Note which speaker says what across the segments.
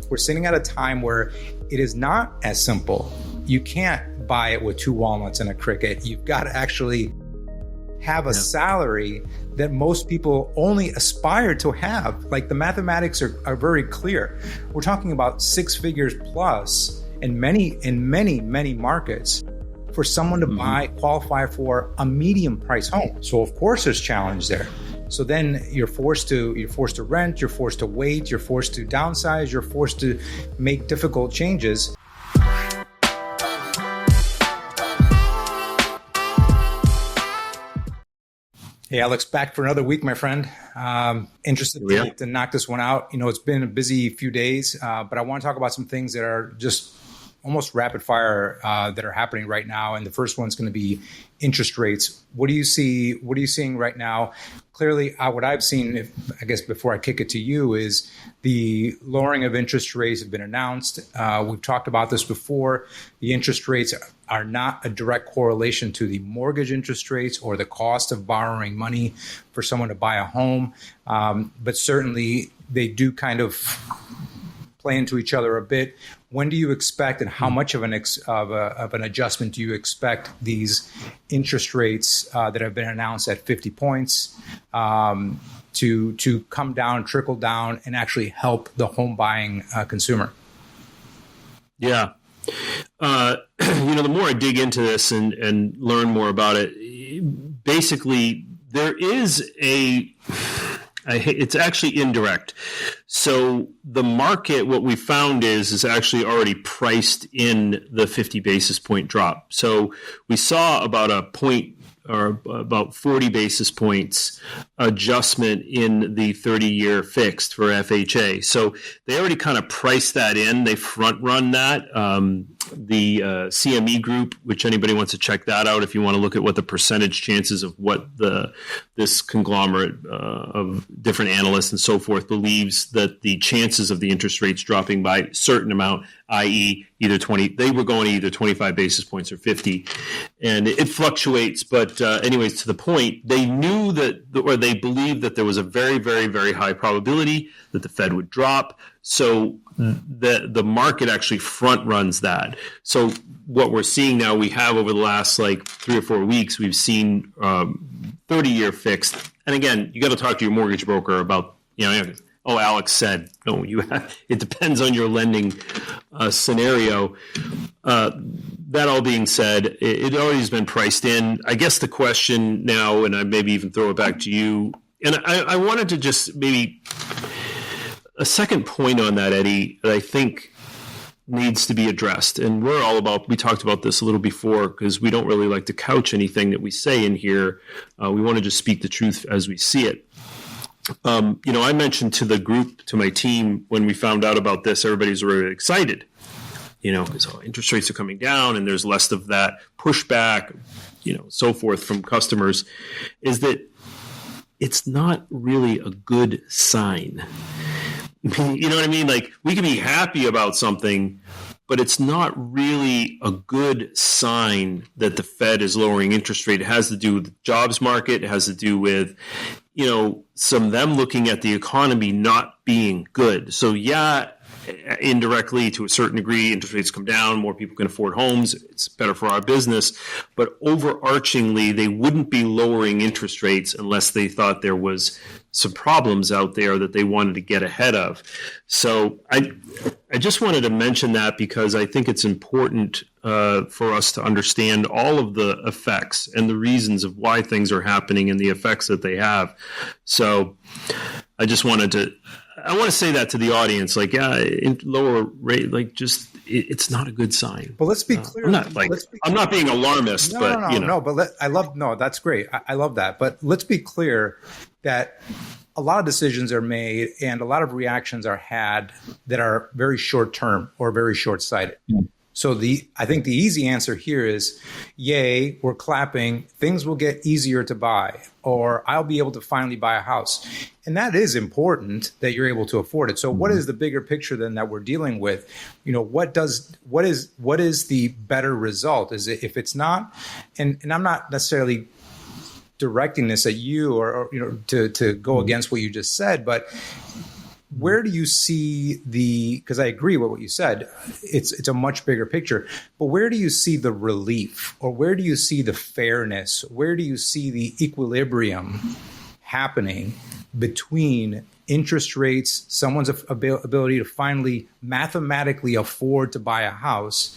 Speaker 1: we're sitting at a time where it is not as simple. You can't buy it with 2 walnuts and a cricket. You've got to actually have a salary that most people only aspire to have. Like, the mathematics are very clear. We're talking about 6 figures plus in many markets for someone to qualify for a medium price home. So of course there's challenge there. So then you're forced to rent, you're forced to wait, you're forced to downsize, you're forced to make difficult changes. Hey, Alex, back for another week, my friend. Interested to knock this one out. It's been a busy few days, but I want to talk about some things that are just almost rapid fire that are happening right now. And the first one's going to be interest rates. What do you see? What are you seeing right now? Clearly, what I've seen, I guess before I kick it to you, is the lowering of interest rates have been announced. We've talked about this before. The interest rates are not a direct correlation to the mortgage interest rates or the cost of borrowing money for someone to buy a home. But certainly they do kind of play into each other a bit. When do you expect, and how much of an adjustment do you expect these interest rates that have been announced at 50 points to come down, trickle down, and actually help the home buying consumer?
Speaker 2: Yeah. The more I dig into this and learn more about it, basically there is it's actually indirect. So the market, what we found is actually already priced in the 50 basis point drop. So we saw about a point or about 40 basis points adjustment in the 30-year fixed for FHA. So they already kind of priced that in. They front run that. The CME group, which anybody wants to check that out if you want to look at what the percentage chances of what this conglomerate of different analysts and so forth believes that the chances of the interest rates dropping by a certain amount, i.e. either 20, they were going to either 25 basis points or 50. And it fluctuates. But anyways, to the point, they knew that, or they believed that there was a very, very, very high probability that the Fed would drop. So the market actually front runs that. So what we're seeing now, we have over the last 3 or 4 weeks, we've seen 30-year fixed. And again, you got to talk to your mortgage broker about, Alex said, no, it depends on your lending scenario. That all being said, it already has been priced in. I guess the question now, and I maybe even throw it back to you, and I wanted to just maybe a second point on that, Eddie, that I think needs to be addressed. And we talked about this a little before, because we don't really like to couch anything that we say in here. We want to just speak the truth as we see it. I mentioned to the group, to my team, when we found out about this, everybody's really excited, because interest rates are coming down and there's less of that pushback, so forth from customers, is that it's not really a good sign. You know what I mean? We can be happy about something, but it's not really a good sign that the Fed is lowering interest rate. It has to do with the jobs market. It has to do with, some of them looking at the economy not being good. So indirectly, to a certain degree, interest rates come down, more people can afford homes, it's better for our business. But overarchingly, they wouldn't be lowering interest rates unless they thought there was some problems out there that they wanted to get ahead of. So I just wanted to mention that, because I think it's important for us to understand all of the effects and the reasons of why things are happening and the effects that they have. So I just wanted to say that to the audience, lower rate, it's not a good sign.
Speaker 1: But let's be clear.
Speaker 2: I'm not being alarmist,
Speaker 1: that's great. I love that. But let's be clear that a lot of decisions are made and a lot of reactions are had that are very short term or very short sighted. So I think the easy answer here is, yay, we're clapping, things will get easier to buy, or I'll be able to finally buy a house. And that is important that you're able to afford it. So what is the bigger picture then that we're dealing with? What is the better result? Is it, if it's not, and I'm not necessarily directing this at you or to go against what you just said, but where do you see because I agree with what you said, it's a much bigger picture, but where do you see the relief, or where do you see the fairness? Where do you see the equilibrium happening between interest rates, someone's ability to finally mathematically afford to buy a house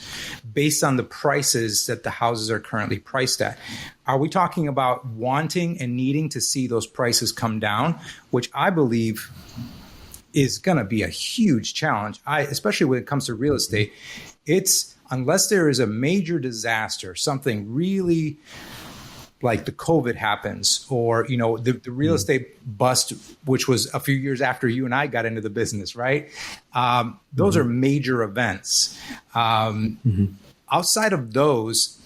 Speaker 1: based on the prices that the houses are currently priced at? Are we talking about wanting and needing to see those prices come down, which I believe is going to be a huge challenge, especially when it comes to real estate? It's unless there is a major disaster, something really like the COVID happens, or, the real estate bust, which was a few years after you and I got into the business, right? Those are major events. Outside of those,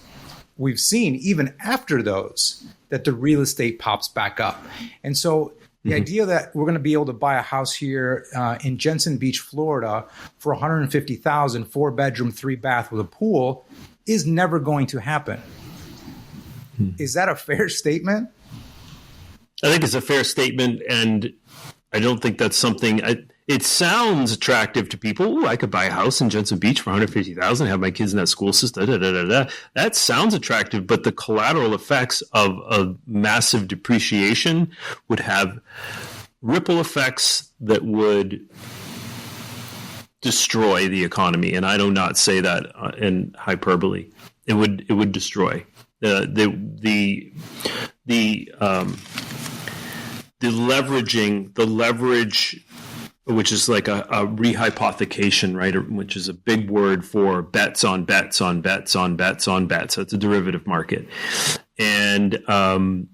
Speaker 1: we've seen even after those that the real estate pops back up. And so the idea that we're going to be able to buy a house here in Jensen Beach, Florida for $150,000, 4-bedroom, 3-bath with a pool is never going to happen. Is that a fair statement?
Speaker 2: I think it's a fair statement, and I don't think that's something. It sounds attractive to people. Ooh, I could buy a house in Jensen Beach for $150,000, have my kids in that school system. That sounds attractive, but the collateral effects of massive depreciation would have ripple effects that would destroy the economy. And I do not say that in hyperbole. It would destroy. The leverage, which is like a rehypothecation, right? Which is a big word for bets on bets on bets on bets on bets. That's a derivative market. And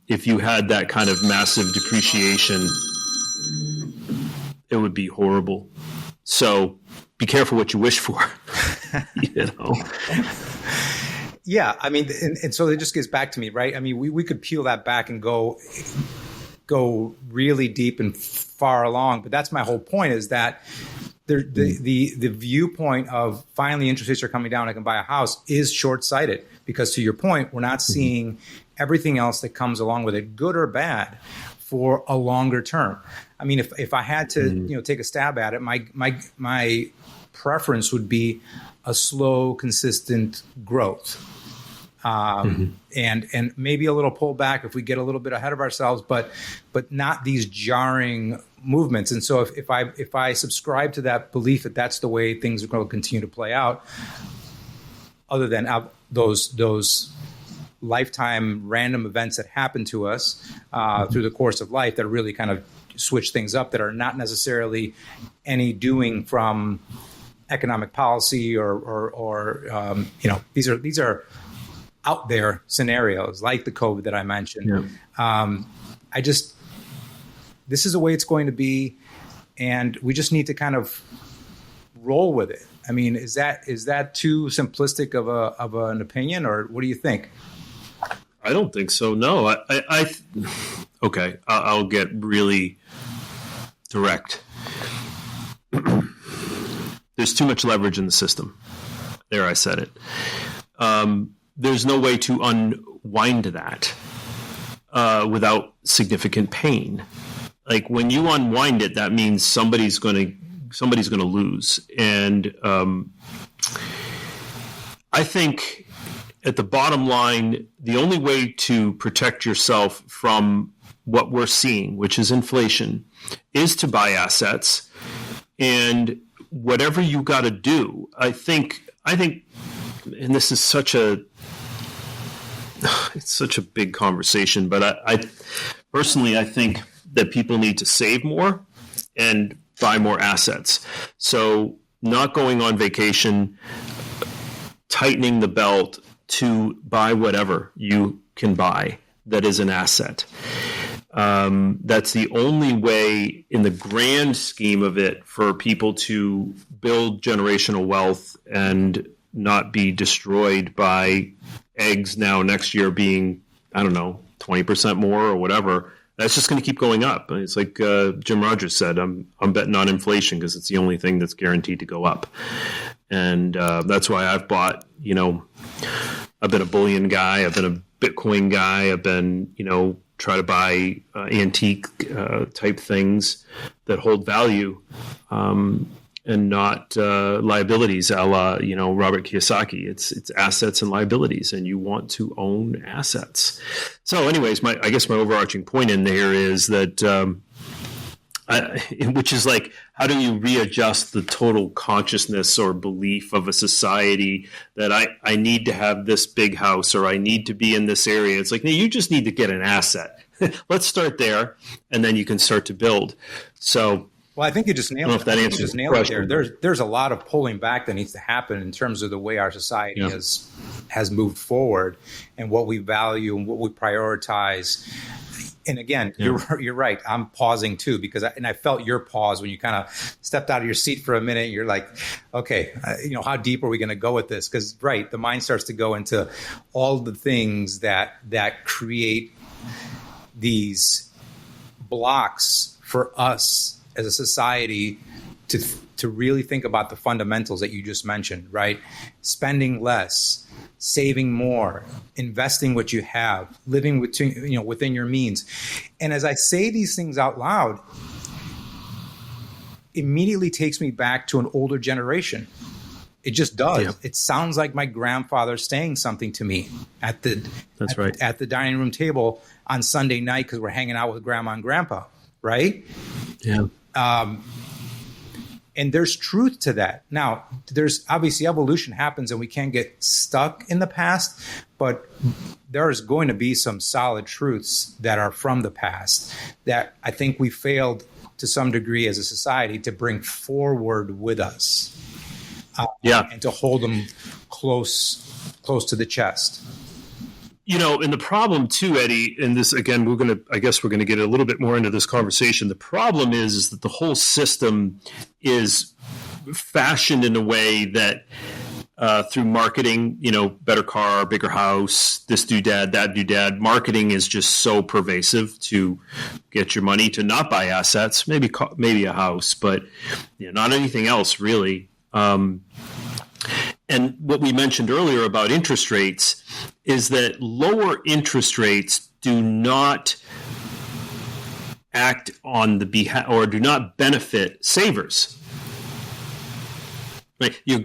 Speaker 2: if you had that kind of massive depreciation, it would be horrible. So be careful what you wish for,
Speaker 1: Yeah, I mean, and so it just gets back to me, right? I mean, we could peel that back and go really deep and far along, but that's my whole point, is that the viewpoint of finally interest rates are coming down, I can buy a house, is short-sighted, because to your point, we're not seeing everything else that comes along with it, good or bad, for a longer term. I mean, if I had to take a stab at it, my preference would be a slow, consistent growth. And maybe a little pullback if we get a little bit ahead of ourselves, but not these jarring movements. And so if I subscribe to that belief that that's the way things are going to continue to play out, other than those lifetime random events that happen to us through the course of life that really kind of switch things up, that are not necessarily any doing from economic policy or these are out there scenarios like the COVID that I mentioned. Yeah. This is the way it's going to be, and we just need to kind of roll with it. I mean, is that too simplistic of an opinion, or what do you think?
Speaker 2: I don't think so. No, okay. I'll get really direct. There's too much leverage in the system. There, I said it. There's no way to unwind that without significant pain. Like when you unwind it, that means somebody's going to lose. And I think at the bottom line, the only way to protect yourself from what we're seeing, which is inflation, is to buy assets. And whatever you got to do, I think, and this is such a big conversation, but I personally, I think that people need to save more and buy more assets. So not going on vacation, tightening the belt to buy whatever you can buy that is an asset. That's the only way in the grand scheme of it for people to build generational wealth and not be destroyed by eggs now next year being, 20% more or whatever. That's just going to keep going up. It's like Jim Rogers said, I'm betting on inflation because it's the only thing that's guaranteed to go up. And that's why I've bought, I've been a bullion guy. I've been a Bitcoin guy. I've been, try to buy antique type things that hold value, and not liabilities, a la Robert Kiyosaki. It's assets and liabilities, and you want to own assets. So, anyways, I guess my overarching point in there is that, which is like, how do you readjust the total consciousness or belief of a society that I need to have this big house, or I need to be in this area? It's like, no, you just need to get an asset. Let's start there, and then you can start to build. So,
Speaker 1: well, I think you just nailed it. I think you just nailed it there. There's a lot of pulling back that needs to happen in terms of the way our society has moved forward, and what we value and what we prioritize. And again, you're right. I'm pausing too, because I felt your pause when you kind of stepped out of your seat for a minute. You're like, okay, how deep are we going to go with this? Because the mind starts to go into all the things that create these blocks for us as a society to really think about the fundamentals that you just mentioned, right? Spending less, saving more, investing what you have, living within your means. And as I say these things out loud, immediately takes me back to an older generation. It just does. Yeah. It sounds like my grandfather saying something to me at the dining room table on Sunday night, because we're hanging out with grandma and grandpa, right?
Speaker 2: Yeah.
Speaker 1: And there's truth to that. Now, there's obviously evolution happens and we can't get stuck in the past, but there is going to be some solid truths that are from the past that I think we failed to some degree as a society to bring forward with us. And to hold them close to the chest.
Speaker 2: And the problem too, Eddie, and this again, I guess we're going to get a little bit more into this conversation. The problem is that the whole system is fashioned in a way that through marketing, better car, bigger house, this doodad, that doodad, marketing is just so pervasive to get your money to not buy assets, maybe a house, but not anything else really. And what we mentioned earlier about interest rates is that lower interest rates do not act on the behalf or do not benefit savers. Right? Our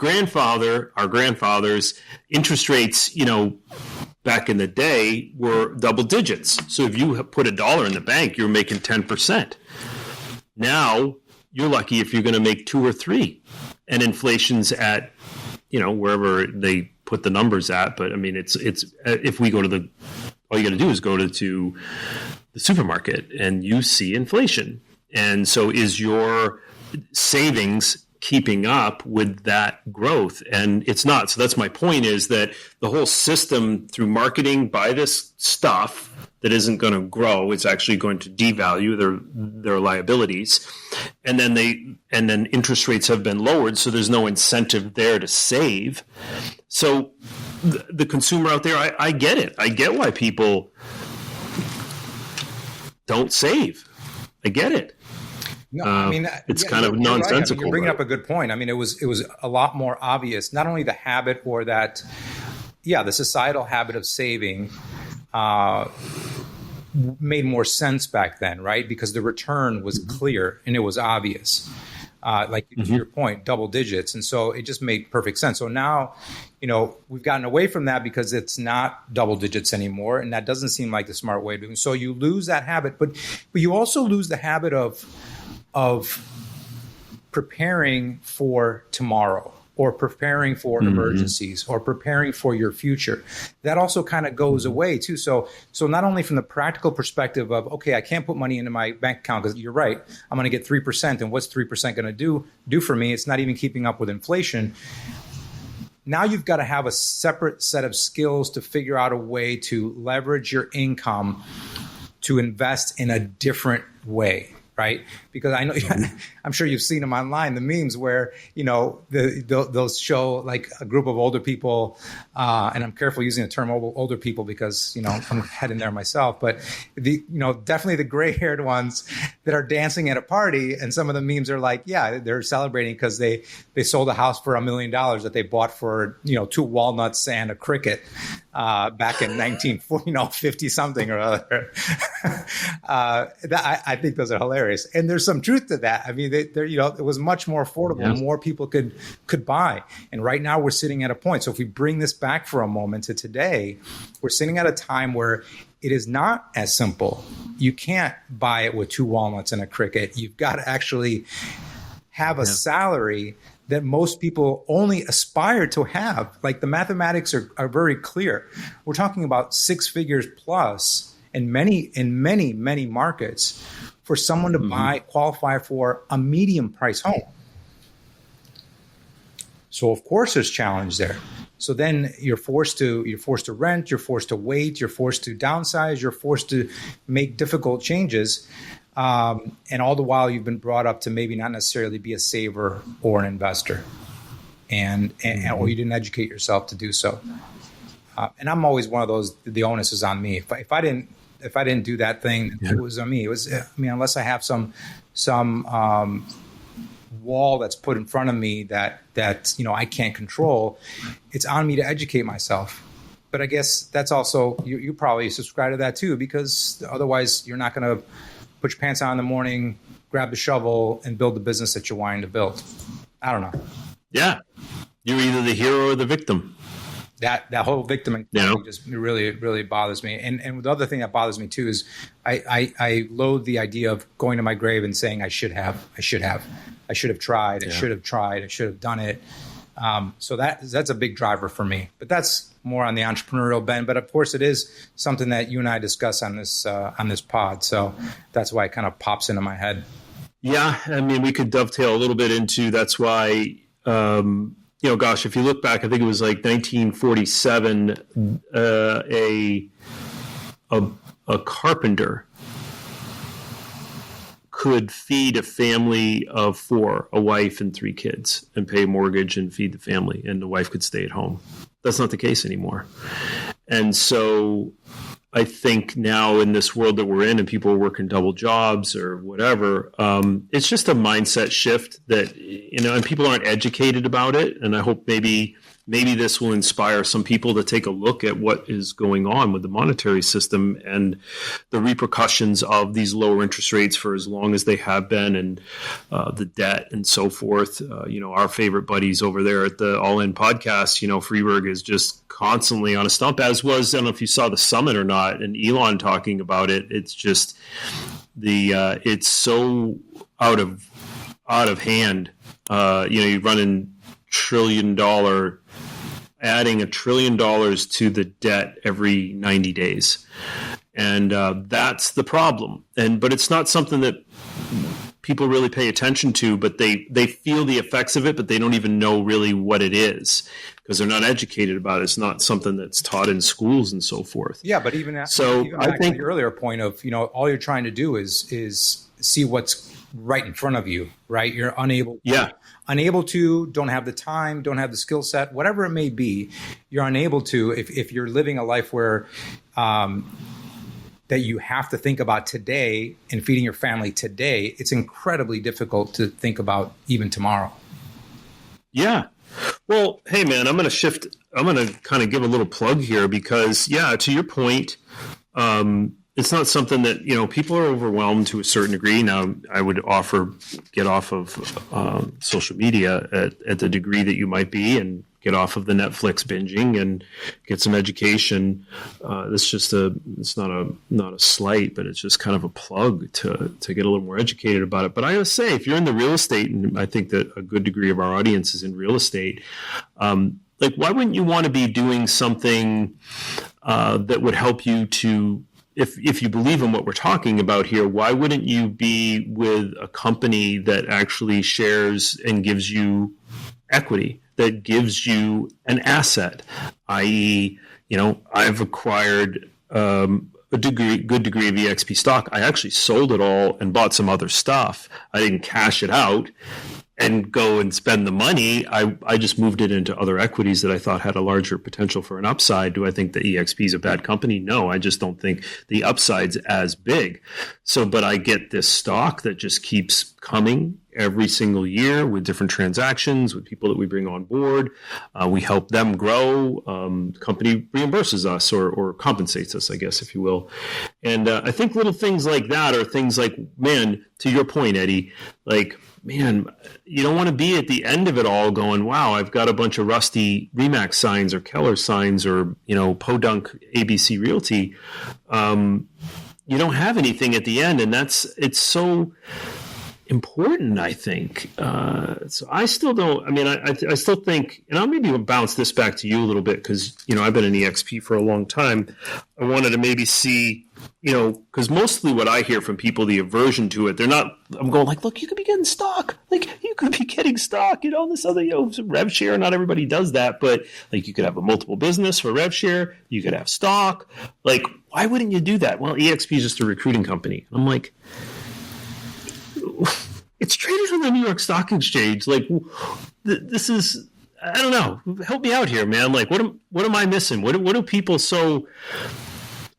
Speaker 2: grandfathers, interest rates, back in the day were double digits. So if you put $1 in the bank, you're making 10%. Now you're lucky if you're going to make 2 or 3, and inflation's at wherever they put the numbers at. But I mean, it's if we go to all you got to do is go to the supermarket and you see inflation. And so is your savings keeping up with that growth? And it's not. So that's my point, is that the whole system through marketing, buy this stuff that isn't going to grow, it's actually going to devalue their liabilities. And then interest rates have been lowered, so there's no incentive there to save. So the consumer out there, I get it. I get why people don't save. I get it.
Speaker 1: No, I mean,
Speaker 2: it's kind of nonsensical.
Speaker 1: Right. I mean, you're bringing up a good point. I mean, it was a lot more obvious, not only the habit or that, the societal habit of saving made more sense back then, right? Because the return was clear and it was obvious. To your point, double digits. And so it just made perfect sense. So now, we've gotten away from that because it's not double digits anymore. And that doesn't seem like the smart way to do it. So you lose that habit, but you also lose the habit of preparing for tomorrow, or preparing for emergencies, or preparing for your future. That also kind of goes away too. So not only from the practical perspective of, okay, I can't put money into my bank account because you're right, I'm going to get 3%, and what's 3% going to do for me? It's not even keeping up with inflation. Now you've got to have a separate set of skills to figure out a way to leverage your income to invest in a different way. right? Because I know, I'm sure you've seen them online, the memes where, they'll show like a group of older people, and I'm careful using the term older people because, I'm heading there myself, but definitely the gray haired ones that are dancing at a party. And some of the memes are like, yeah, they're celebrating because they sold a house for $1 million that they bought for, 2 walnuts and a cricket, back in 1950 something or other. I think those are hilarious. And there's some truth to that. I mean, it was much more affordable. Yeah. More people could buy. And right now we're sitting at a point. So if we bring this back for a moment to today, we're sitting at a time where it is not as simple. You can't buy it with 2 walnuts and a cricket. You've got to actually have a salary that most people only aspire to have. Like the mathematics are very clear. We're talking about 6 figures plus in many markets for someone to qualify for a medium price home. So of course there's challenge there. So then you're forced to rent, you're forced to wait, you're forced to downsize, you're forced to make difficult changes. And all the while you've been brought up to maybe not necessarily be a saver or an investor, and or you didn't educate yourself to do so. And I'm always one of those, the onus is on me. If I didn't do that thing, it was on me. It was, unless I have some wall that's put in front of me that I can't control, it's on me to educate myself. But I guess that's also, you probably subscribe to that too, because otherwise you're not going to put your pants on in the morning, grab the shovel, and build the business that you're wanting to build. I don't know. Yeah.
Speaker 2: You're either the hero or the victim.
Speaker 1: That whole victim just really bothers me. And the other thing that bothers me too is I loathe the idea of going to my grave and saying I should have tried, I should have done it. So that's a big driver for me. But that's more on the entrepreneurial bend. But of course, it is something that you and I discuss on this pod. So that's why it kind of pops into my head.
Speaker 2: Yeah, I mean, we could dovetail a little bit into that's why. If you look back, I think it was like 1947, a carpenter could feed a family of 4, a wife and 3 kids, and pay a mortgage and feed the family, and the wife could stay at home. That's not the case anymore. And so I think now in this world that we're in and people are working double jobs or whatever, it's just a mindset shift that, and people aren't educated about it. And I hope maybe this will inspire some people to take a look at what is going on with the monetary system and the repercussions of these lower interest rates for as long as they have been, and the debt and so forth. Our favorite buddies over there at the All In podcast, Freeberg is just constantly on a stump, as was, I don't know if you saw the summit or not, and Elon talking about it. It's just it's so out of hand. You're running adding $1 trillion to the debt every 90 days. And that's the problem. But it's not something that people really pay attention to, but they feel the effects of it, but they don't even know really what it is because they're not educated about it. It's not something that's taught in schools and so forth.
Speaker 1: Yeah, but even back to the earlier point of, all you're trying to do is see what's right in front of you, right? You're unable to, don't have the time, don't have the skill set, whatever it may be, you're unable to, if you're living a life where that you have to think about today and feeding your family today, it's incredibly difficult to think about even tomorrow.
Speaker 2: Yeah. Well, hey man, I'm going to kind of give a little plug here because, to your point, it's not something that, people are overwhelmed to a certain degree. Now, I would get off of social media at the degree that you might be, and get off of the Netflix binging and get some education. It's not a slight, but it's just kind of a plug to get a little more educated about it. But I gotta say, if you're in the real estate, and I think that a good degree of our audience is in real estate, why wouldn't you want to be doing something that would help you to, if you believe in what we're talking about here, why wouldn't you be with a company that actually shares and gives you equity, that gives you an asset, i.e., I've acquired, good degree of EXP stock. I actually sold it all and bought some other stuff. I didn't cash it out and go and spend the money. I just moved it into other equities that I thought had a larger potential for an upside. Do I think that EXP is a bad company? No, I just don't think the upside's as big. So, but I get this stock that just keeps coming every single year with different transactions, with people that we bring on board. We help them grow. The company reimburses us or compensates us, I guess, if you will. And I think little things like that are things like, man, to your point, Eddie, like, man, you don't want to be at the end of it all going, wow, I've got a bunch of rusty Remax signs or Keller signs or, Podunk ABC Realty. You don't have anything at the end. And it's so important, I think. So I still don't, I still think, and I'll maybe bounce this back to you a little bit because, I've been in EXP for a long time. I wanted to maybe see, because mostly what I hear from people, the aversion to it, I'm going like, look, you could be getting stock. Like, you could be getting stock, this other, rev share. Not everybody does that, but like you could have a multiple business for rev share. You could have stock. Like, why wouldn't you do that? Well, EXP is just a recruiting company. I'm like, it's traded on the New York Stock Exchange. Like, this is, I don't know. Help me out here, man. Like, what am I missing? What do people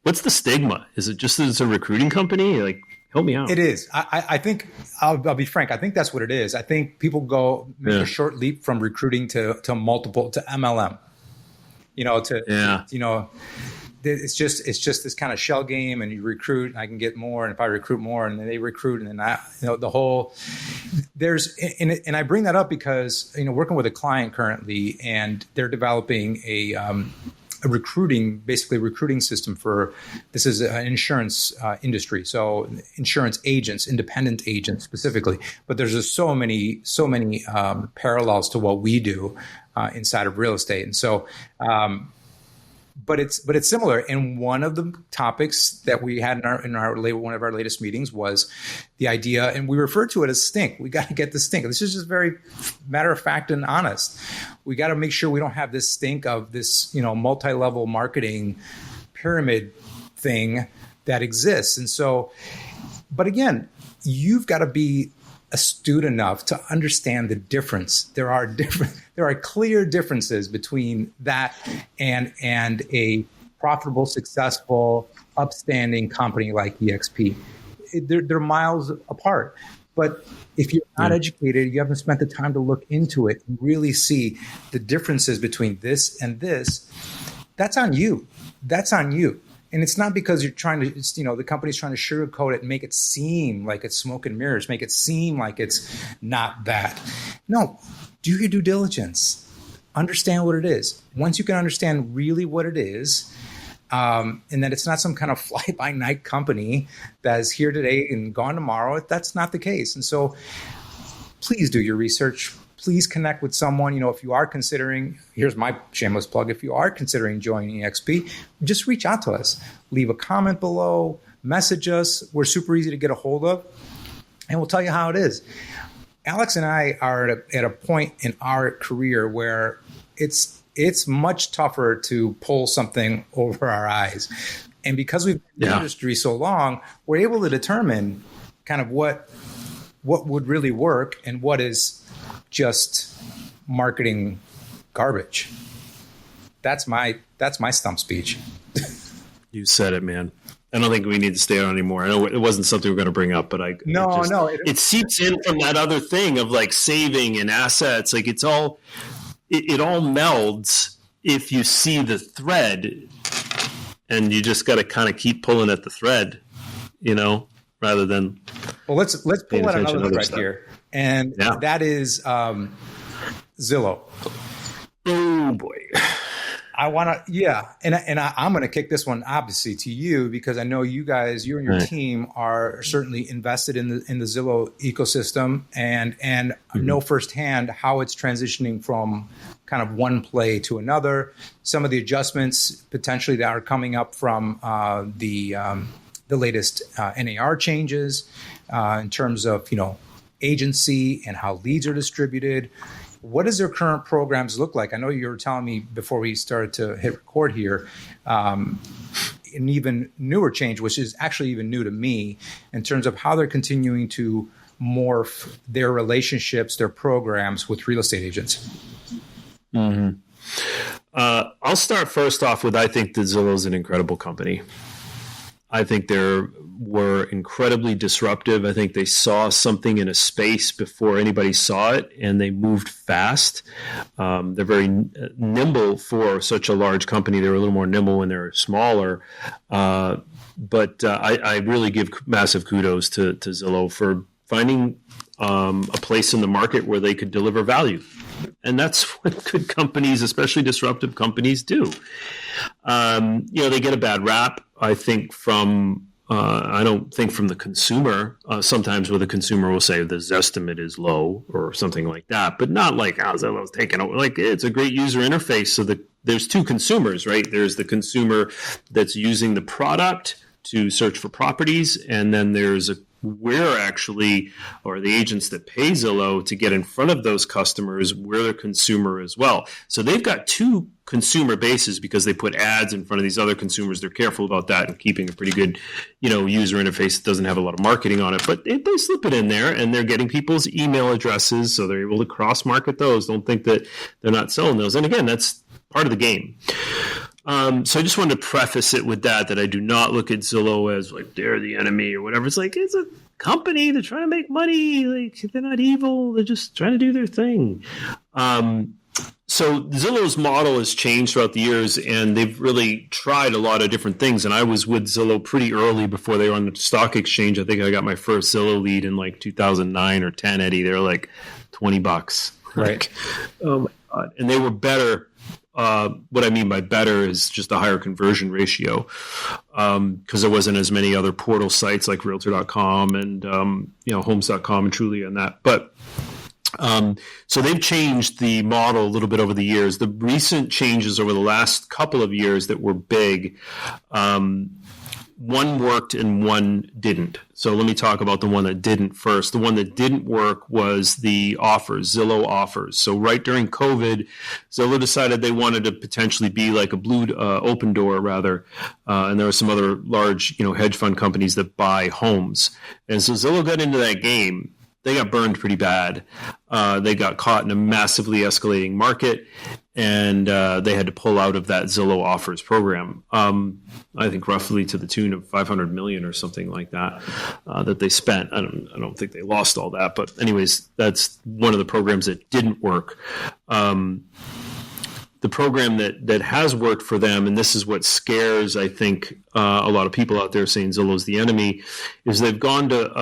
Speaker 2: what's the stigma? Is it just that it's a recruiting company? Like, help me out.
Speaker 1: It is. I think I'll be frank. I think that's what it is. I think people make a short leap from recruiting to MLM. It's just this kind of shell game, and you recruit, and I can get more, and if I recruit more, and then they recruit, and then the whole and I bring that up because working with a client currently, and they're developing a recruiting system for this is an insurance industry, so insurance agents, independent agents specifically. But there's just so many parallels to what we do inside of real estate, and so. But it's similar. And one of the topics that we had in one of our latest meetings was the idea, and we refer to it as stink. We got to get the stink. This is just very matter of fact and honest. We got to make sure we don't have this stink of this, multi-level marketing pyramid thing that exists. And so, but again, you've got to be astute enough to understand the difference. There are clear differences between that and a profitable, successful, upstanding company like EXP. They're miles apart. But if you're not educated, you haven't spent the time to look into it and really see the differences between this and this, that's on you. That's on you. And it's not because you're trying to, the company's trying to sugarcoat it and make it seem like it's smoke and mirrors, make it seem like it's not that. No, do your due diligence. Understand what it is. Once you can understand really what it is, and that it's not some kind of fly-by-night company that is here today and gone tomorrow, that's not the case. And so please do your research. Please connect with someone. If you are considering, here's my shameless plug, if you are considering joining EXP, just reach out to us. Leave a comment below, message us. We're super easy to get a hold of, and we'll tell you how it is. Alex and I are at a point in our career where it's much tougher to pull something over our eyes. And because we've been in the industry so long, we're able to determine kind of what would really work and what is just marketing garbage. That's my stump speech. You
Speaker 2: said it, man. I don't think we need to stay on anymore. I know it wasn't something we're going to bring up, but it seeps in from that other thing of like saving and assets. Like it all melds if you see the thread, and you just got to kind of keep pulling at the thread, rather than.
Speaker 1: Well, let's pull at another thread here. And that is Zillow.
Speaker 2: Oh boy.
Speaker 1: I want to, and I'm going to kick this one obviously to you because I know you and your team are certainly invested in the Zillow ecosystem, and know firsthand how it's transitioning from kind of one play to another. Some of the adjustments potentially that are coming up from the latest NAR changes in terms of agency and how leads are distributed. What does their current programs look like? I know you were telling me before we started to hit record here, an even newer change, which is actually even new to me, in terms of how they're continuing to morph their relationships, their programs with real estate agents.
Speaker 2: Mm-hmm. I'll start first off with, I think that Zillow is an incredible company. I think they were incredibly disruptive. I think they saw something in a space before anybody saw it, and they moved fast. They're very nimble for such a large company. They were a little more nimble when they were smaller. But I really give massive kudos to Zillow for finding a place in the market where they could deliver value. And that's what good companies, especially disruptive companies, do. They get a bad rap, I think, I don't think from the consumer. Sometimes where the consumer will say this estimate is low or something like that, but not like, Zillow's taking over. Like, it's a great user interface. So there's two consumers, right? There's the consumer that's using the product to search for properties, and then there's we're actually, or the agents that pay Zillow to get in front of those customers, we're the consumer as well. So they've got two consumer bases because they put ads in front of these other consumers. They're careful about that and keeping a pretty good, user interface that doesn't have a lot of marketing on it. But they slip it in there, and they're getting people's email addresses, so they're able to cross-market those. Don't think that they're not selling those. And again, that's part of the game. So I just wanted to preface it with that I do not look at Zillow as like they're the enemy or whatever. It's like, it's a company. They're trying to make money. Like, they're not evil. They're just trying to do their thing. So Zillow's model has changed throughout the years, and they've really tried a lot of different things. And I was with Zillow pretty early before they were on the stock exchange. I think I got my first Zillow lead in like 2009 or 10, Eddie. They were like $20.
Speaker 1: Right.
Speaker 2: Like, oh my God. And they were better. What I mean by better is just a higher conversion ratio, because there wasn't as many other portal sites like Realtor.com and Homes.com and Trulia and that. But so they've changed the model a little bit over the years. The recent changes over the last couple of years that were big, one worked and one didn't. So let me talk about the one that didn't first. The one that didn't work was the offers, Zillow offers. So right during COVID, Zillow decided they wanted to potentially be like a blue open door rather. And there were some other large, hedge fund companies that buy homes. And so Zillow got into that game. They got burned pretty bad. They got caught in a massively escalating market, and they had to pull out of that Zillow offers program. I think roughly to the tune of $500 million or something like that that they spent. I don't think they lost all that, but anyways, that's one of the programs that didn't work. The program that has worked for them, and this is what scares, I think, a lot of people out there saying Zillow's the enemy, is they've gone to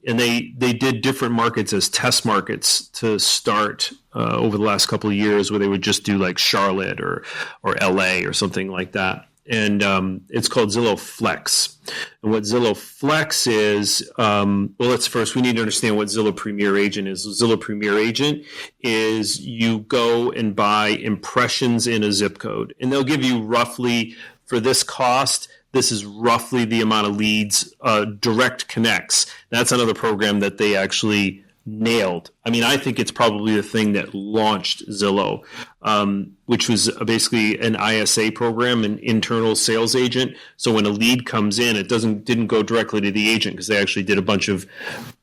Speaker 2: and they did different markets as test markets to start over the last couple of years, where they would just do like Charlotte or LA or something like that. And it's called Zillow Flex. And what Zillow Flex is, we need to understand what Zillow Premier Agent is. Zillow Premier Agent is you go and buy impressions in a zip code. And they'll give you roughly, for this cost, this is roughly the amount of leads, direct connects. That's another program that they actually nailed. I mean, I think it's probably the thing that launched Zillow, which was basically an ISA program, an internal sales agent. So when a lead comes in, it didn't go directly to the agent, because they actually did a bunch of,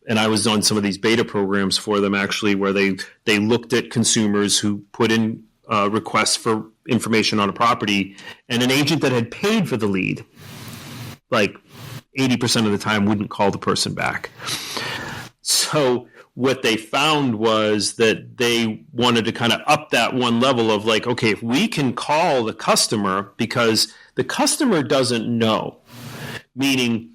Speaker 2: and I was on some of these beta programs for them actually, where they looked at consumers who put in requests for information on a property, and an agent that had paid for the lead, like 80% of the time, wouldn't call the person back. So what they found was that they wanted to kind of up that one level of like, okay, if we can call the customer, because the customer doesn't know, meaning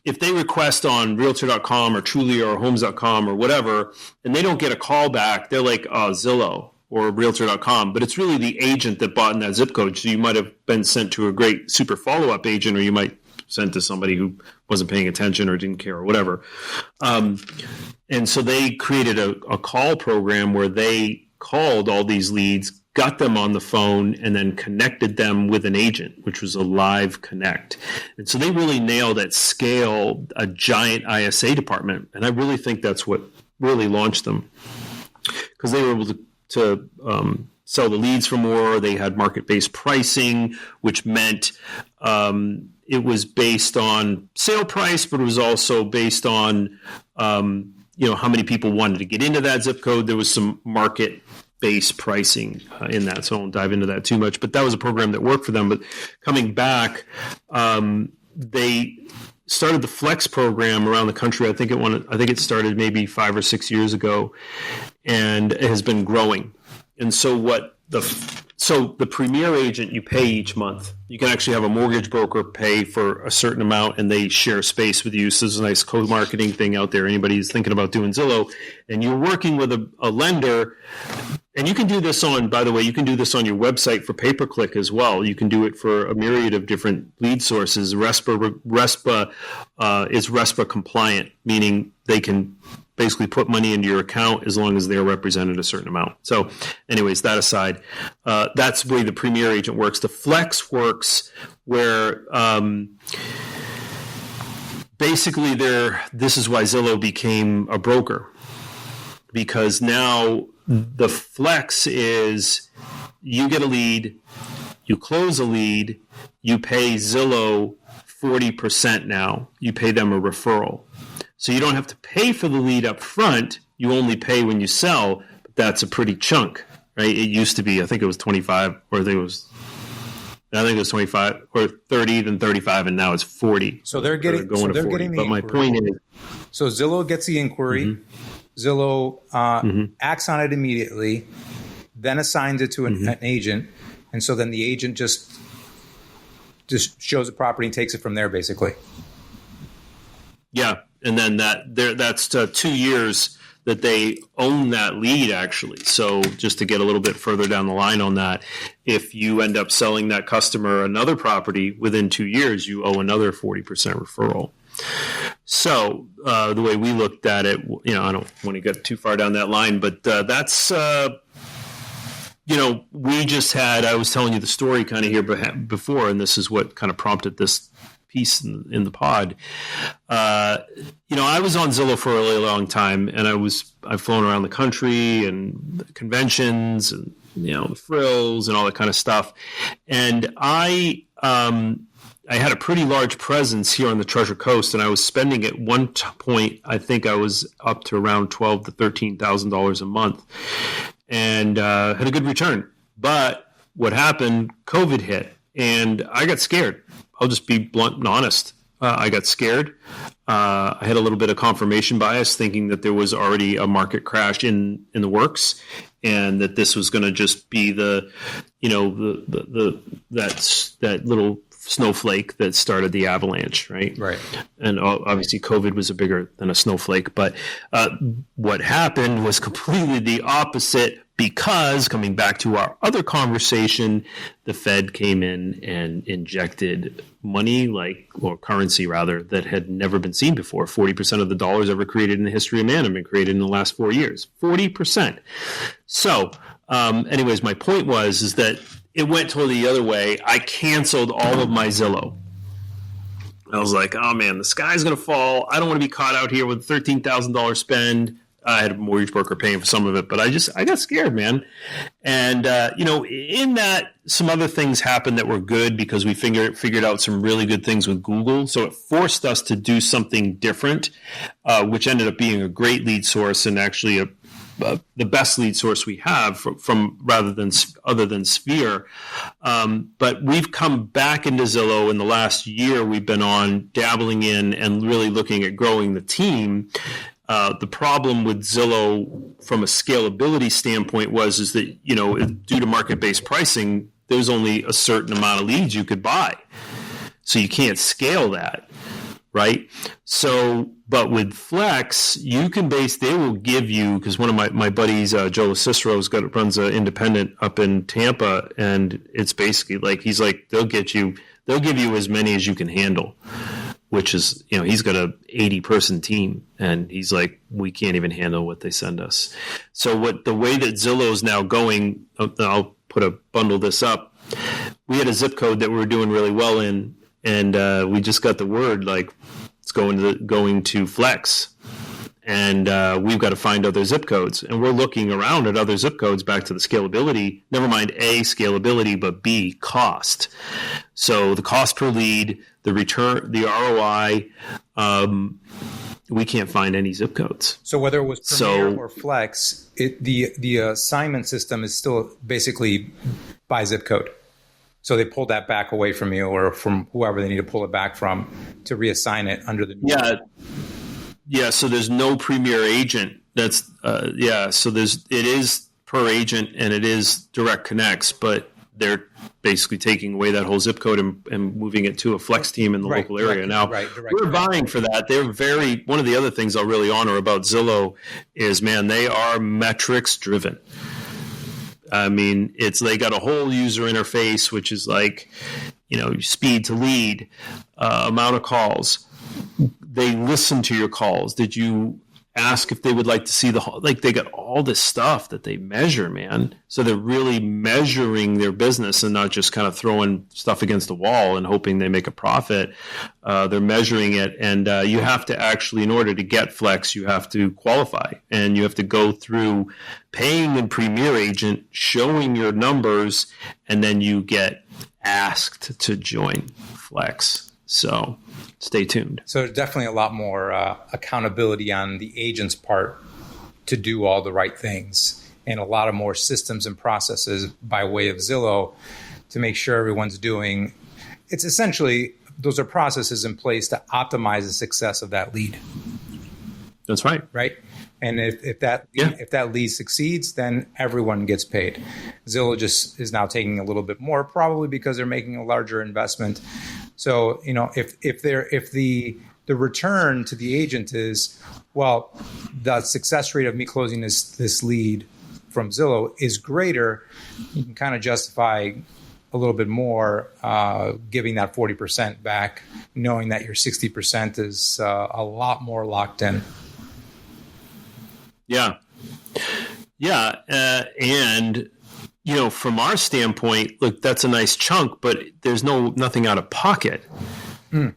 Speaker 2: if they request on Realtor.com or Trulia or Homes.com or whatever, and they don't get a call back, they're like, Zillow or Realtor.com, but it's really the agent that bought in that zip code. So you might have been sent to a great super follow-up agent, or you might sent to somebody who wasn't paying attention or didn't care or whatever. And so they created a call program where they called all these leads, got them on the phone, and then connected them with an agent, which was a live connect. And so they really nailed at scale a giant ISA department. And I really think that's what really launched them, because they were able to sell the leads for more. They had market-based pricing, which meant it was based on sale price, but it was also based on how many people wanted to get into that zip code. There was some market-based pricing in that, so I won't dive into that too much. But that was a program that worked for them. But coming back, they started the Flex program around the country. I think it started maybe 5 or 6 years ago, and it has been growing. And so the Premier agent, you pay each month. You can actually have a mortgage broker pay for a certain amount, and they share space with you. So there's a nice co-marketing thing out there. Anybody who's thinking about doing Zillow, and you're working with a lender, and you can do this by the way, you can do this on your website for pay-per-click as well. You can do it for a myriad of different lead sources. RESPA is RESPA compliant, meaning they can basically put money into your account as long as they're represented a certain amount. So anyways, that aside, that's the way the Premier agent works. The Flex works where basically this is why Zillow became a broker, because now the Flex is you get a lead, you close a lead, you pay Zillow 40% now. You pay them a referral. So you don't have to pay for the lead up front. You only pay when you sell, but that's a pretty chunk, right? It used to be, I think it was 25, or I think it was 25 or 30, then 35, and now it's 40.
Speaker 1: So they're getting the
Speaker 2: But
Speaker 1: inquiry.
Speaker 2: My point is,
Speaker 1: so Zillow gets the inquiry. Mm-hmm. Zillow acts on it immediately, then assigns it to an agent, and so then the agent just shows the property and takes it from there, basically.
Speaker 2: Yeah. And then that's 2 years that they own that lead, actually. So just to get a little bit further down the line on that, if you end up selling that customer another property within 2 years, you owe another 40% referral. So the way we looked at it, I don't want to get too far down that line, but that's, we just had, I was telling you the story kind of here before, and this is what kind of prompted this piece in the pod. I was on Zillow for a really long time, and I've flown around the country and conventions and the frills and all that kind of stuff. And I had a pretty large presence here on the Treasure Coast, and I was spending at one point, I think I was up to around $12,000 to $13,000 a month, and had a good return. But what happened? COVID hit, and I got scared. I'll just be blunt and honest. I got scared. I had a little bit of confirmation bias, thinking that there was already a market crash in the works, and that this was going to just be that little snowflake that started the avalanche, right?
Speaker 1: Right.
Speaker 2: And obviously, COVID was bigger than a snowflake. But what happened was completely the opposite. Because, coming back to our other conversation, the Fed came in and injected money, or currency rather, that had never been seen before. 40% of the dollars ever created in the history of man have been created in the last 4 years. 40%. So, anyways, my point is that it went totally the other way. I canceled all of my Zillow. I was like, oh man, the sky's going to fall. I don't want to be caught out here with a $13,000 spend. I had a mortgage broker paying for some of it, but I got scared, man. And, in that, some other things happened that were good because we figured out some really good things with Google. So it forced us to do something different, which ended up being a great lead source and actually the best lead source we have from other than Sphere. But we've come back into Zillow in the last year. We've been on dabbling in and really looking at growing the team. The problem with Zillow from a scalability standpoint is that, due to market-based pricing, there's only a certain amount of leads you could buy. So you can't scale that, right? So, but with Flex, you can they will give you, because one of my buddies, Joe Cicero, runs an independent up in Tampa, and it's basically he's like, they'll give you as many as you can handle. Which is, he's got a 80-person team, and he's like, we can't even handle what they send us. So the way that Zillow's now going, I'll bundle this up. We had a zip code that we were doing really well in, and we just got the word it's going to Flex, and we've got to find other zip codes. And we're looking around at other zip codes back to the scalability, never mind A, scalability, but B, cost. So the cost per lead, the return, the ROI, we can't find any zip codes.
Speaker 1: So whether it was Premier or Flex, the assignment system is still basically by zip code. So they pulled that back away from you or from whoever they need to pull it back from to reassign it under the new.
Speaker 2: Yeah. So there's no Premier agent. That's So it is per agent and it is direct connects, but they're basically taking away that whole zip code and moving it to a Flex team in the local area. Now, we're vying for that. They're one of the other things I'll really honor about Zillow is, man, they are metrics driven. I mean, they got a whole user interface, which is like, speed to lead, amount of calls. They listen to your calls. Did you ask if they would like to see they got all this stuff that they measure, man. So they're really measuring their business and not just kind of throwing stuff against the wall and hoping they make a profit. They're measuring it. And you have to actually, in order to get Flex, you have to qualify and you have to go through paying a Premier agent, showing your numbers, and then you get asked to join Flex. So stay tuned.
Speaker 1: So there's definitely a lot more accountability on the agent's part to do all the right things, and a lot of more systems and processes by way of Zillow to make sure everyone's doing. It's essentially, those are processes in place to optimize the success of that lead.
Speaker 2: That's right.
Speaker 1: Right. And if that lead succeeds, then everyone gets paid. Zillow just is now taking a little bit more, probably because they're making a larger investment. So, if the return to the agent is, well, the success rate of me closing this lead from Zillow is greater, you can kind of justify a little bit more, giving that 40% back, knowing that your 60% is a lot more locked in.
Speaker 2: Yeah. And, from our standpoint, look, that's a nice chunk, but there's nothing out of pocket.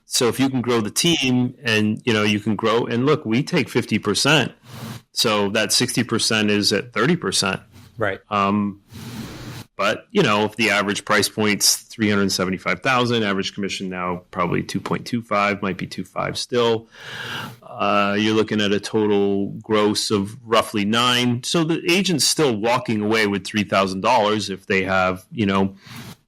Speaker 2: So if you can grow the team and, you can grow, and look, we take 50%. So that 60% is at 30%.
Speaker 1: Right.
Speaker 2: But, if the average price point's $375,000, average commission now probably 2.25, might be 2.5 still. You're looking at a total gross of roughly 9. So the agent's still walking away with $3,000 if they have,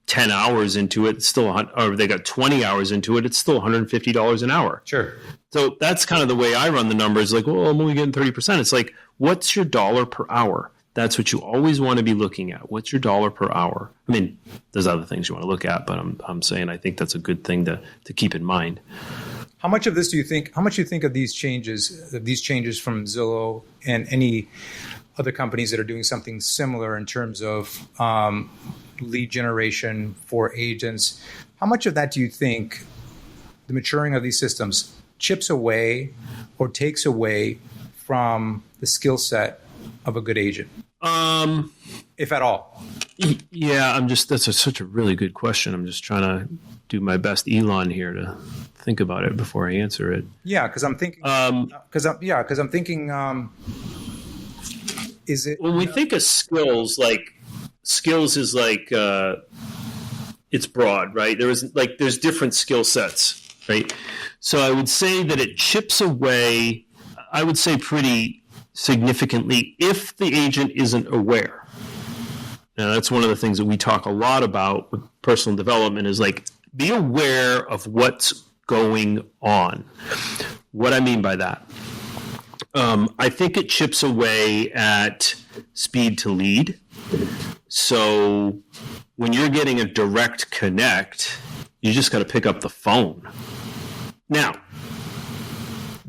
Speaker 2: 10 hours into it, or they got 20 hours into it, it's still $150 an hour.
Speaker 1: Sure.
Speaker 2: So that's kind of the way I run the numbers. Like, well, I'm only getting 30%. It's like, what's your dollar per hour? That's what you always want to be looking at. What's your dollar per hour? I mean, there's other things you want to look at, but I'm saying I think that's a good thing to keep in mind.
Speaker 1: How much of this do you think? How much do you think of these changes from Zillow and any other companies that are doing something similar in terms of lead generation for agents? How much of that do you think the maturing of these systems chips away or takes away from the skill set of a good agent? If at all.
Speaker 2: Yeah, that's such a really good question. I'm just trying to do my best Elon here to think about it before I answer it.
Speaker 1: Yeah, because I'm thinking. Is it
Speaker 2: when we think of skills? Like skills is like it's broad, right? There's different skill sets, right? So I would say that it chips away. I would say pretty significantly if the agent isn't aware. Now, that's one of the things that we talk a lot about with personal development is like, be aware of what's going on. What I mean by that, I think it chips away at speed to lead. So when you're getting a direct connect, you just got to pick up the phone. Now,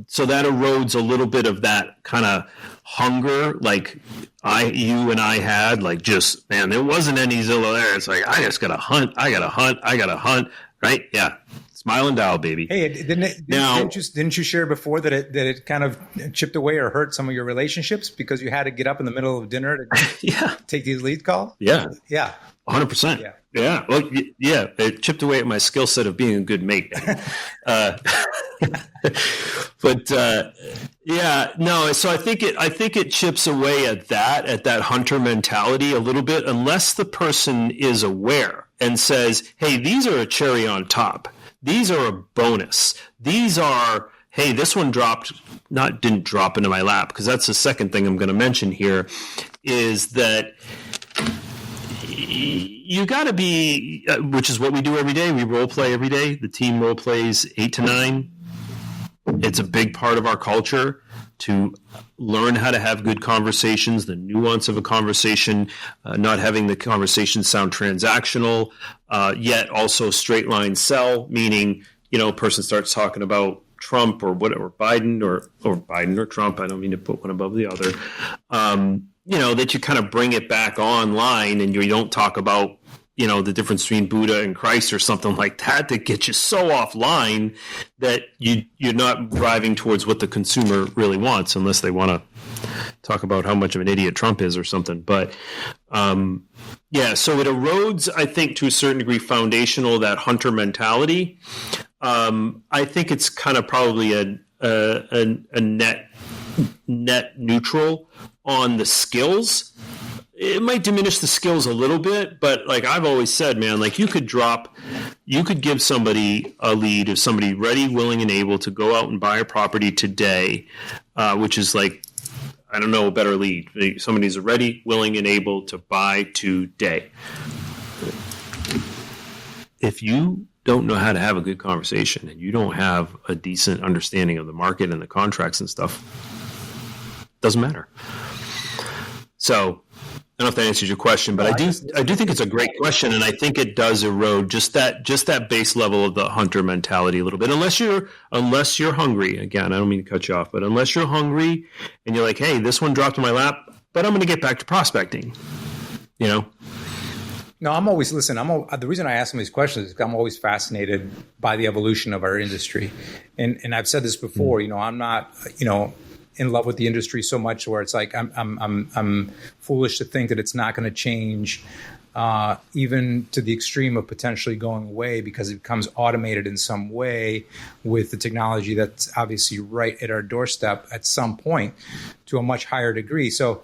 Speaker 2: so that erodes a little bit of that kind of hunger, like you and I had, like just, man, there wasn't any Zillow there. It's like, I just got to hunt, right? Yeah. Smile and dial, baby.
Speaker 1: Hey, didn't you share before that it kind of chipped away or hurt some of your relationships because you had to get up in the middle of dinner to take these lead calls?
Speaker 2: Yeah.
Speaker 1: 100%.
Speaker 2: Yeah. Well, yeah. It chipped away at my skill set of being a good mate. So I think it chips away at that hunter mentality a little bit, unless the person is aware and says, hey, these are a cherry on top. These are a bonus. These are, hey, this one didn't drop into my lap, because that's the second thing I'm going to mention here, is that you got to be, which is what we do every day. We role play every day. The team role plays 8 to 9. It's a big part of our culture to learn how to have good conversations, the nuance of a conversation, not having the conversation sound transactional, yet also straight line sell, meaning, a person starts talking about Trump or whatever, Biden or Trump. I don't mean to put one above the other. That you kind of bring it back online and you don't talk about, the difference between Buddha and Christ or something like that gets you so offline that you're not driving towards what the consumer really wants, unless they want to talk about how much of an idiot Trump is or something. But so it erodes, I think, to a certain degree, foundational, that hunter mentality. I think it's kind of probably a net neutral on the skills. It might diminish the skills a little bit, but like I've always said, man, like you could give somebody a lead, if somebody ready, willing, and able to go out and buy a property today, which is like, I don't know, a better lead. Somebody's ready, willing, and able to buy today. If you don't know how to have a good conversation and you don't have a decent understanding of the market and the contracts and stuff, doesn't matter. So I don't know if that answers your question, but I do think it's a great question, and I think it does erode just that base level of the hunter mentality a little bit. Unless you're hungry. Again, I don't mean to cut you off, but unless you're hungry and you're like, hey, this one dropped in my lap, but I'm going to get back to prospecting.
Speaker 1: No, I'm always the reason I ask them these questions is because I'm always fascinated by the evolution of our industry, and I've said this before. I'm not in love with the industry so much where it's like I'm foolish to think that it's not going to change, even to the extreme of potentially going away because it becomes automated in some way with the technology that's obviously right at our doorstep at some point to a much higher degree. So,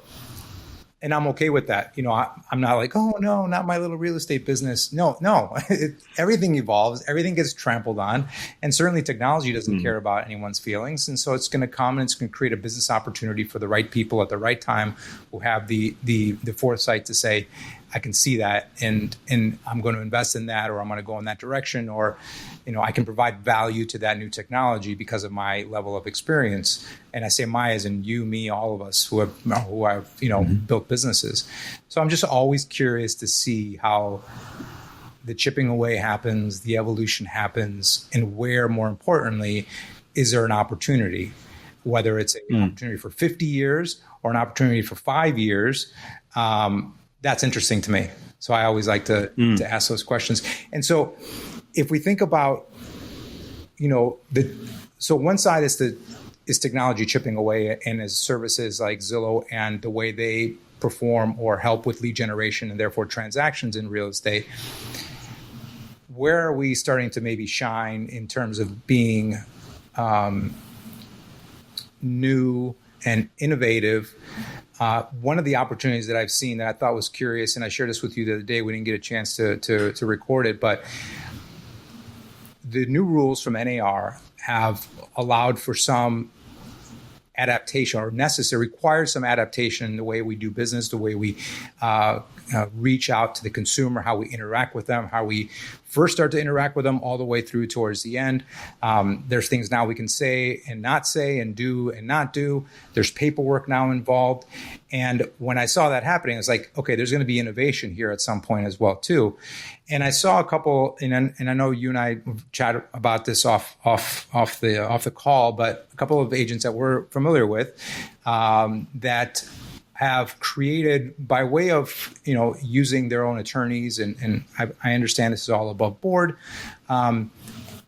Speaker 1: and I'm okay with that. I'm not like, oh no, not my little real estate business. No, everything evolves, everything gets trampled on, and certainly technology doesn't care about anyone's feelings. And so it's going to come and it's going to create a business opportunity for the right people at the right time who have the foresight to say, I can see that, and I'm going to invest in that, or I'm going to go in that direction, or I can provide value to that new technology because of my level of experience. And I say my as in you, me, all of us who have built businesses. So I'm just always curious to see how the chipping away happens, the evolution happens, and where, more importantly, is there an opportunity, whether it's an opportunity for 50 years or an opportunity for 5 years. That's interesting to me. So I always like to ask those questions. And so if we think about, so one side is technology chipping away, and as services like Zillow and the way they perform or help with lead generation and therefore transactions in real estate. Where are we starting to maybe shine in terms of being new and innovative? One of the opportunities that I've seen that I thought was curious, and I shared this with you the other day, we didn't get a chance to record it, but the new rules from NAR have allowed for some adaptation, or required some adaptation in the way we do business, the way we reach out to the consumer, how we interact with them, how we first start to interact with them all the way through towards the end. There's things now we can say and not say, and do and not do. There's paperwork now involved. And when I saw that happening, I was like, okay, there's going to be innovation here at some point as well, too. And I saw a couple, and I know you and I chatted about this off the call, but a couple of agents that we're familiar with that have created, by way of using their own attorneys, and I understand this is all above board,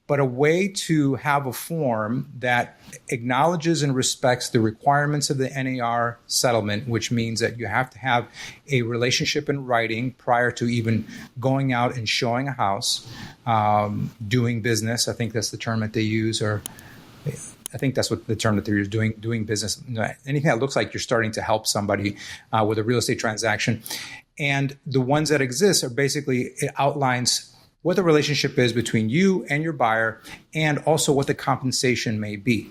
Speaker 1: but a way to have a form that acknowledges and respects the requirements of the NAR settlement, which means that you have to have a relationship in writing prior to even going out and showing a house, doing business. I think that's the term that they use, or I think that's what the term that they're using, doing business. Anything that looks like you're starting to help somebody with a real estate transaction. And the ones that exist are basically, it outlines what the relationship is between you and your buyer, and also what the compensation may be.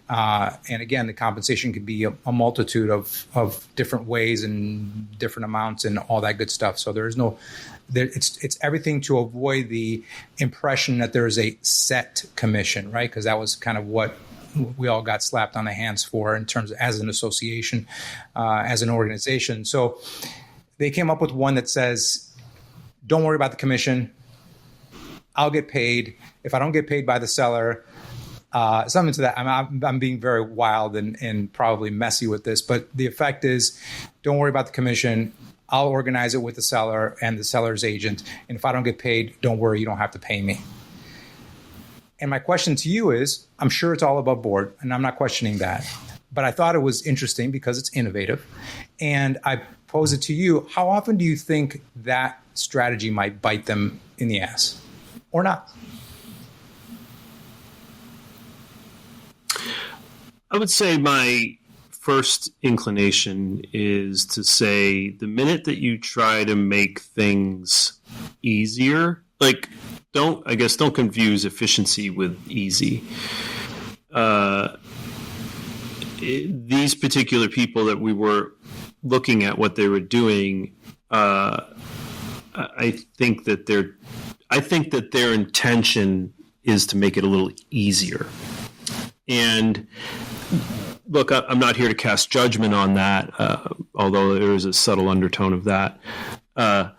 Speaker 1: And again, the compensation could be a multitude of different ways and different amounts and all that good stuff. So it's everything to avoid the impression that there is a set commission, right? Because that was kind of what we all got slapped on the hands for in terms of as an association, as an organization. So they came up with one that says, don't worry about the commission. I'll get paid. If I don't get paid by the seller, something to that. I'm being very wild and probably messy with this, but the effect is, don't worry about the commission. I'll organize it with the seller and the seller's agent. And if I don't get paid, don't worry, you don't have to pay me. And my question to you is, I'm sure it's all above board, and I'm not questioning that, but I thought it was interesting because it's innovative. And I pose it to you, how often do you think that strategy might bite them in the ass or not?
Speaker 2: I would say my first inclination is to say the minute that you try to make things easier, like don't confuse efficiency with easy. These particular people that we were looking at what they were doing, I think that their intention is to make it a little easier. And look, I'm not here to cast judgment on that, although there is a subtle undertone of that. I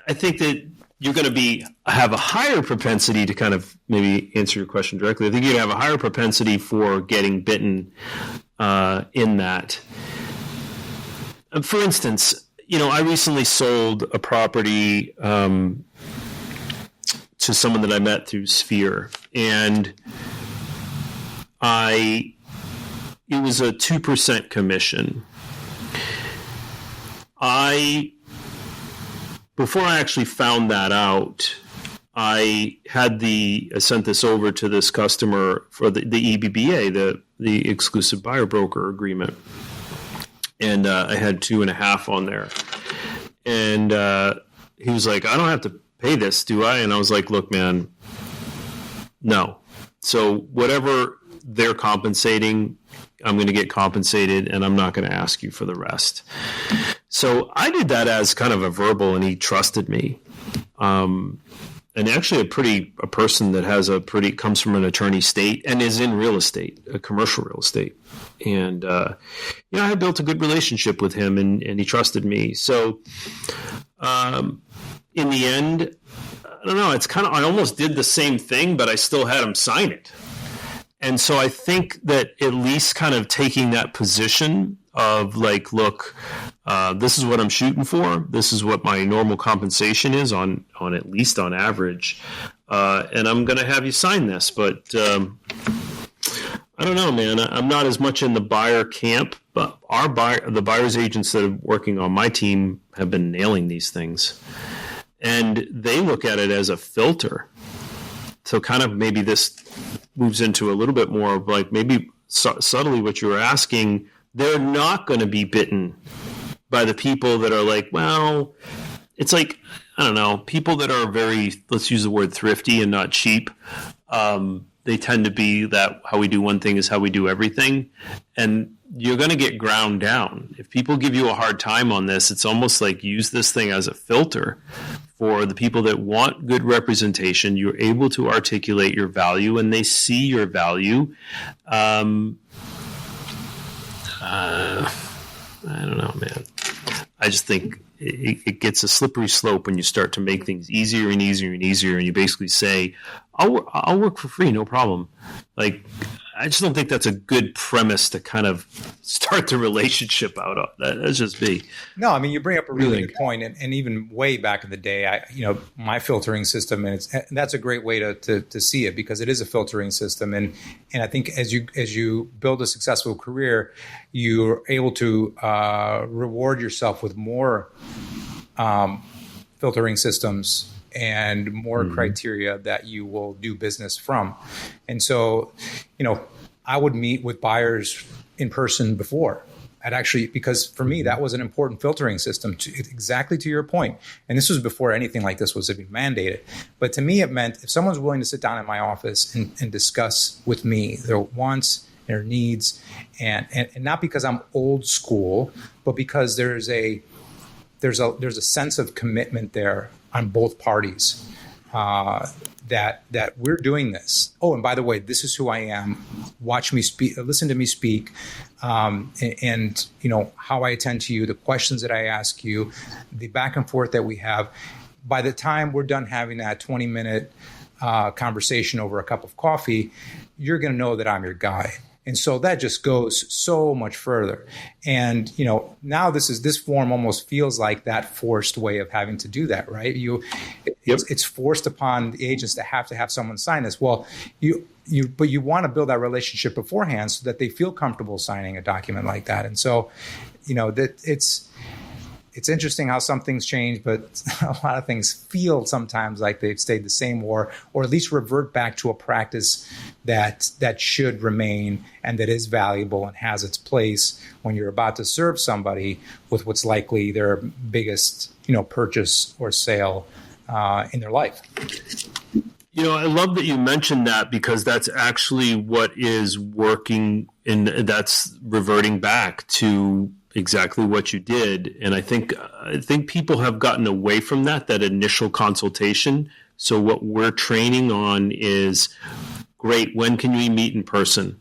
Speaker 2: think that you're going to have a higher propensity to kind of maybe answer your question directly. I think you'd have a higher propensity for getting bitten in that. For instance, I recently sold a property to someone that I met through Sphere, and it was a 2% commission. Before I actually found that out, I sent this over to this customer for the EBBA, the exclusive buyer broker agreement. And I had 2.5 on there. And he was like, I don't have to pay this, do I? And I was like, look, man, no. So whatever they're compensating, I'm going to get compensated, and I'm not going to ask you for the rest. So I did that as kind of a verbal, and he trusted me. And actually a person that comes from an attorney state and is in real estate, a commercial real estate. And, I had built a good relationship with him, and he trusted me. So in the end, I don't know, I almost did the same thing, but I still had him sign it. And so I think that at least kind of taking that position of like, look, this is what I'm shooting for. This is what my normal compensation is on at least on average. And I'm going to have you sign this. But I don't know, man. I'm not as much in the buyer camp, but the buyer's agents that are working on my team have been nailing these things. And they look at it as a filter. So kind of maybe this moves into a little bit more of like maybe subtly what you were asking. They're not going to be bitten by the people that are like, well, it's like, I don't know, people that are very, let's use the word thrifty and not cheap. They tend to be that how we do one thing is how we do everything. And you're going to get ground down. If people give you a hard time on this, it's almost like use this thing as a filter for the people that want good representation. You're able to articulate your value, and they see your value. I don't know, man. I just think it gets a slippery slope when you start to make things easier and easier and easier, and you basically say, I'll work for free, no problem. Like, I just don't think that's a good premise to kind of start the relationship out of. That's just me.
Speaker 1: No, I mean, you bring up a really good point, and even way back in the day, my filtering system, and that's a great way to see it, because it is a filtering system, and I think as you build a successful career, you're able to reward yourself with more filtering systems and more criteria that you will do business from. And so, I would meet with buyers in person before. Because for me, that was an important filtering system, exactly to your point. And this was before anything like this was even mandated. But to me, it meant if someone's willing to sit down in my office and discuss with me their wants, their needs, and not because I'm old school, but because there's a sense of commitment there on both parties, that we're doing this. Oh, and by the way, this is who I am. Watch me speak, listen to me speak, and how I attend to you, the questions that I ask you, the back and forth that we have. By the time we're done having that 20-minute conversation over a cup of coffee, you're going to know that I'm your guy. And so that just goes so much further. And, now this form almost feels like that forced way of having to do that, right? It's forced upon the agents to have someone sign this. Well, but you want to build that relationship beforehand so that they feel comfortable signing a document like that. And so, that it's interesting how some things change, but a lot of things feel sometimes like they've stayed the same, or at least revert back to a practice that should remain and that is valuable and has its place when you're about to serve somebody with what's likely their biggest, purchase or sale in their life.
Speaker 2: I love that you mentioned that, because that's actually what is working, and that's reverting back to exactly what you did. And I think people have gotten away from that initial consultation. So what we're training on is, great, when can we meet in person?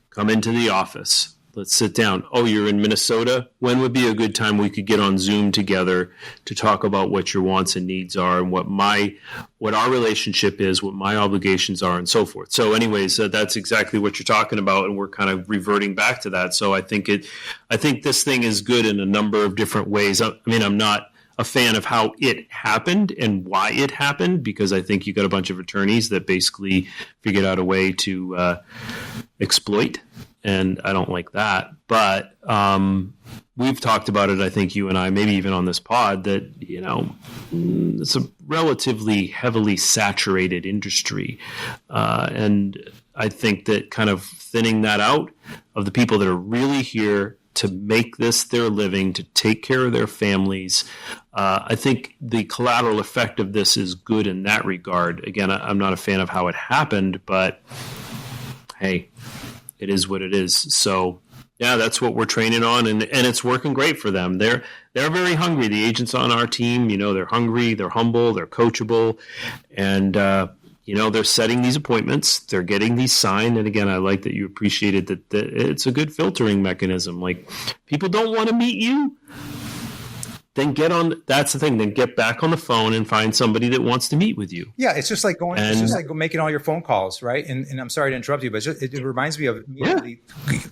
Speaker 2: Come into the office. Let's sit down. Oh, you're in Minnesota? When would be a good time we could get on Zoom together to talk about what your wants and needs are, and what our relationship is, what my obligations are, and so forth. So anyways, that's exactly what you're talking about, and we're kind of reverting back to that. So I think this thing is good in a number of different ways. I mean, I'm not a fan of how it happened and why it happened, because I think you got a bunch of attorneys that basically figured out a way to exploit. And I don't like that. But we've talked about it, I think you and I, maybe even on this pod, that, it's a relatively heavily saturated industry. And I think that kind of thinning that out of the people that are really here to make this their living, to take care of their families, I think the collateral effect of this is good in that regard. Again, I'm not a fan of how it happened, but hey, it is what it is. So, yeah, that's what we're training on, and it's working great for them. They're very hungry. The agents on our team, they're hungry, they're humble, they're coachable, and they're setting these appointments, they're getting these signed. And again, I like that you appreciated that it's a good filtering mechanism. Like, people don't want to meet you, then that's the thing. Then get back on the phone and find somebody that wants to meet with you.
Speaker 1: Yeah, it's just like making all your phone calls, right? And I'm sorry to interrupt you, but it reminds me of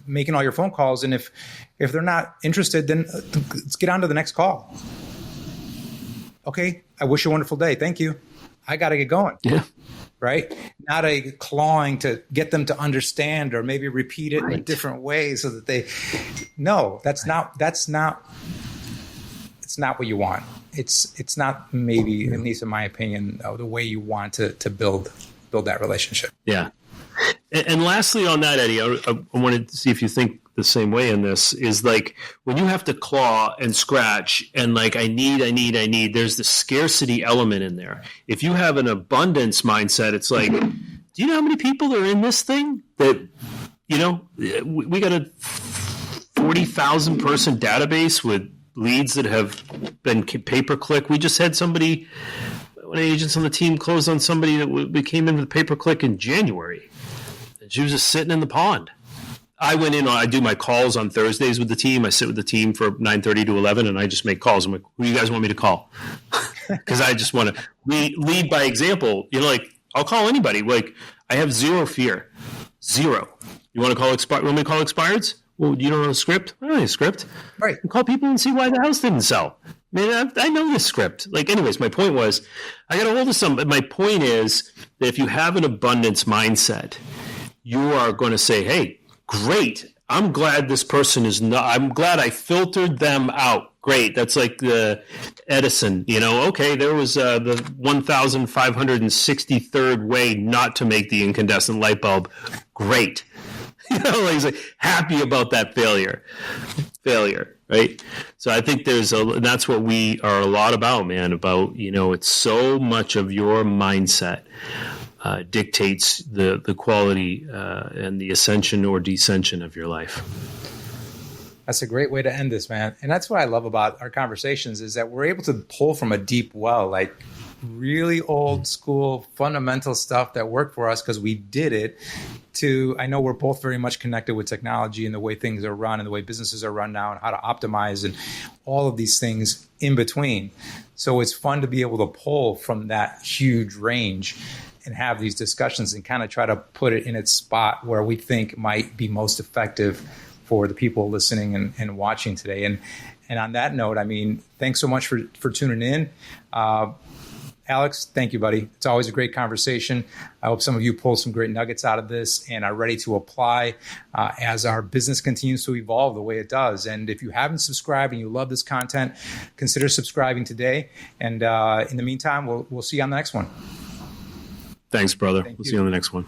Speaker 1: making all your phone calls. And if they're not interested, then let's get on to the next call. Okay, I wish you a wonderful day. Thank you. I got to get going.
Speaker 2: Yeah.
Speaker 1: Right? Not a clawing to get them to understand, or maybe repeat it in a different way so that that's not what you want. It's not, maybe, at least in my opinion, the way you want to build that relationship.
Speaker 2: Yeah. And lastly on that, Eddie, I wanted to see if you think the same way in this, is like, when you have to claw and scratch and like, I need, there's the scarcity element in there. If you have an abundance mindset, it's like, do you know how many people are in this thing that, we got a 40,000 person database with leads that have been pay-per-click. We just had one of the agents on the team closed on somebody that came in with pay-per-click in January. And she was just sitting in the pond. I went in, I do my calls on Thursdays with the team. I sit with the team for 9:30 to 11, and I just make calls. I'm like, who do you guys want me to call? Because I just want to lead by example. I'll call anybody. Like, I have zero fear. Zero. You want to call when we call expireds? Well, you don't know the script? I don't know the script.
Speaker 1: Right.
Speaker 2: And call people and see why the house didn't sell. Man, I know this script. Like, anyways, my point was, I got a hold of some. My point is that if you have an abundance mindset, you are going to say, hey, great. I'm glad this person is not, I'm glad I filtered them out. Great. That's like the Edison, okay, there was the 1,563rd way not to make the incandescent light bulb. Great. He's like happy about that failure, right? So I think that's what we are a lot about, man, about, it's so much of your mindset dictates the quality and the ascension or descension of your life.
Speaker 1: That's a great way to end this, man. And that's what I love about our conversations is that we're able to pull from a deep well, like really old school fundamental stuff that worked for us because we did it, to, I know we're both very much connected with technology and the way things are run and the way businesses are run now and how to optimize and all of these things in between. So it's fun to be able to pull from that huge range and have these discussions and kind of try to put it in its spot where we think might be most effective for the people listening and watching today. And on that note, I mean, thanks so much for tuning in. Alex, thank you, buddy. It's always a great conversation. I hope some of you pull some great nuggets out of this and are ready to apply as our business continues to evolve the way it does. And if you haven't subscribed and you love this content, consider subscribing today. And in the meantime, we'll see you on the next one.
Speaker 2: Thanks, brother. We'll see you on the next one.